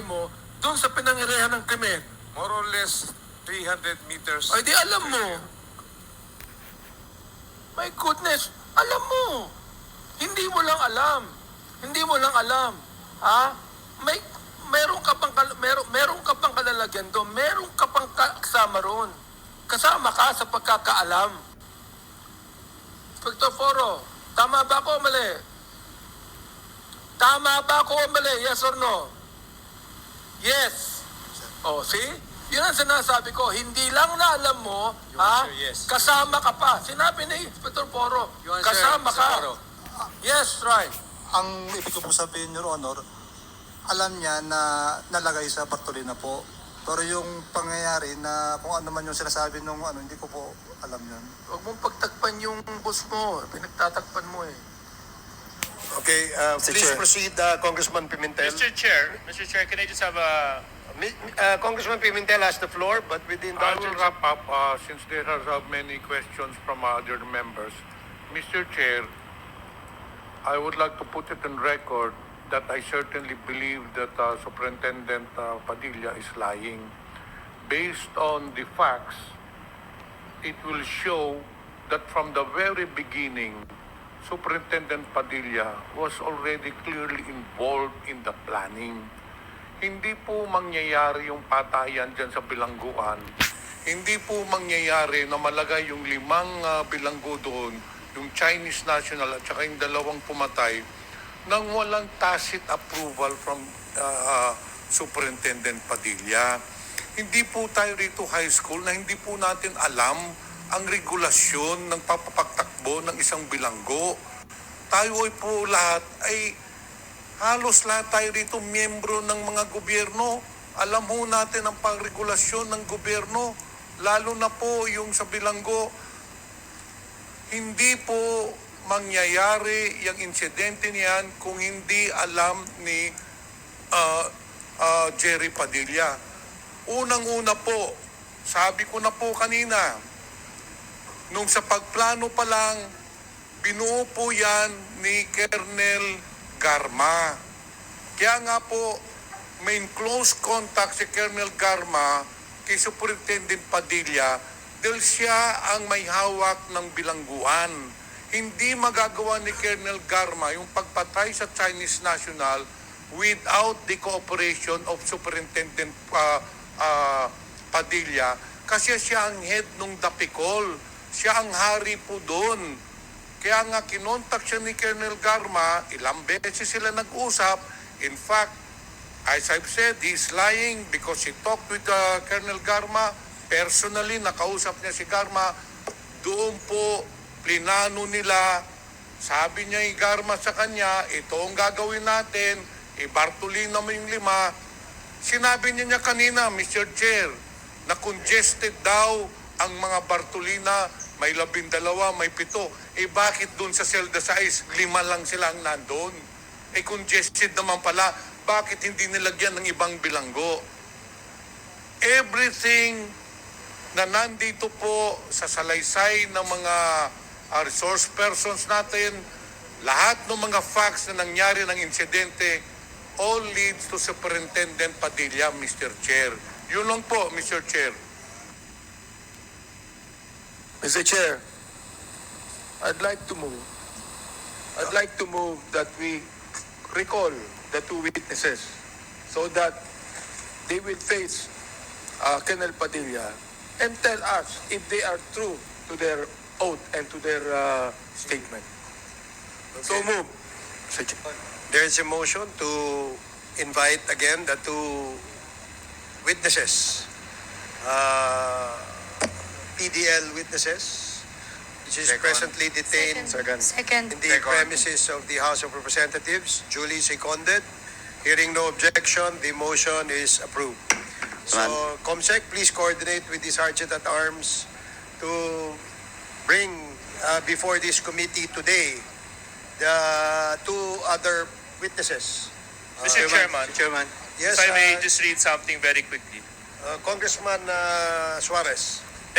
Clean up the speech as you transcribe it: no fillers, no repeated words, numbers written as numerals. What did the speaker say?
mo doon sa pinangyarihan ng krimen? More or less 300 meters. Ay, di alam mo. My goodness, alam mo. Hindi mo lang alam. Hindi mo lang alam. Ha? Meron ka pang kalalagyan doon. Meron ka pang kasama roon. Kasama ka sa pagkakaalam. Inspector Foro, tama ba ako o mali? Tama ba ako o mali? Yes or no? Yes. Oh, see? Yun ang sinasabi ko. Hindi lang na alam mo, ha? Yes. Kasama ka pa. Sinabi ni Inspector Foro, kasama ka. Yes, right. Ang ibig ko po sabihin, Your Honor, alam niya na nalagay sa Bartolina po. Pero yung pangyayari na kung ano man yung sinasabi nung hindi ko po alam yun. Huwag mong pagtakpan yung boss mo. Pinagtatakpan mo eh. Okay, please proceed, Congressman Pimentel. Mr. Chair, can I just have a... Congressman Pimentel has the floor, but with the I will indulgence. wrap up since there are many questions from other members. Mr. Chair, I would like to put it on record that I certainly believe that Superintendent Padilla is lying. Based on the facts, it will show that from the very beginning, Superintendent Padilla was already clearly involved in the planning. Hindi po mangyayari yung patayan dyan sa bilangguan. Hindi po mangyayari na malagay yung 5 bilanggo doon, yung Chinese national at saka yung 2 pumatay, nang walang tacit approval from Superintendent Padilla. Hindi po tayo rito high school na hindi po natin alam ang regulasyon ng papapagtakbo ng isang bilanggo. Tayo ay po lahat ay halos lahat tayo rito miyembro ng mga gobyerno. Alam ho natin ang pangregulasyon ng gobyerno, lalo na po yung sa bilanggo. Hindi po mangyayari yung insidente niyan kung hindi alam ni Jerry Padilla. Unang-una po, sabi ko na po kanina, nung sa pagplano pa lang, binuo po yan ni Colonel Garma. Kaya nga po, may close contact si Colonel Garma kay Superintendent Padilla dahil siya ang may hawak ng bilangguan. Hindi magagawa ni Colonel Garma yung pagpatay sa Chinese national without the cooperation of Superintendent Padilla kasi siya ang head ng Dapicol. Siya ang hari po doon. Kaya nga kinontak siya ni Colonel Garma, ilang beses sila nag-usap. In fact, as I've said, he's lying because he talked with Colonel Garma. Personally, nakausap niya si Garma. Doon po, plinano nila. Sabi niya yung Garma sa kanya, ito ang gagawin natin. Bartolina mo yung 5. Sinabi niya kanina, Mr. Chair, na congested daw ang mga Bartolina, may 12, may 7. Bakit doon sa Selda 6, 5 lang sila ang nandun? Congested naman pala, bakit hindi nilagyan ng ibang bilanggo? Everything na nandito po sa salaysay ng mga resource persons natin, lahat ng mga facts na nangyari ng insidente, all leads to Superintendent Padilla, Mr. Chair. Yun lang po, Mr. Chair. Mr. Chair, I'd like to move that we recall the 2 witnesses so that they will face Colonel Padilla and tell us if they are true to their oath and to their statement. So move, Mr. Chair. There is a motion to invite again the 2 witnesses, PDL witnesses, which is presently detained Second. in the premises of the House of Representatives, duly seconded. Hearing no objection, the motion is approved. So, COMSEC, please coordinate with the Sergeant at Arms to bring before this committee today the 2 other witnesses. Mr. Chairman, Yes, if I may just read something very quickly. Congressman Suarez.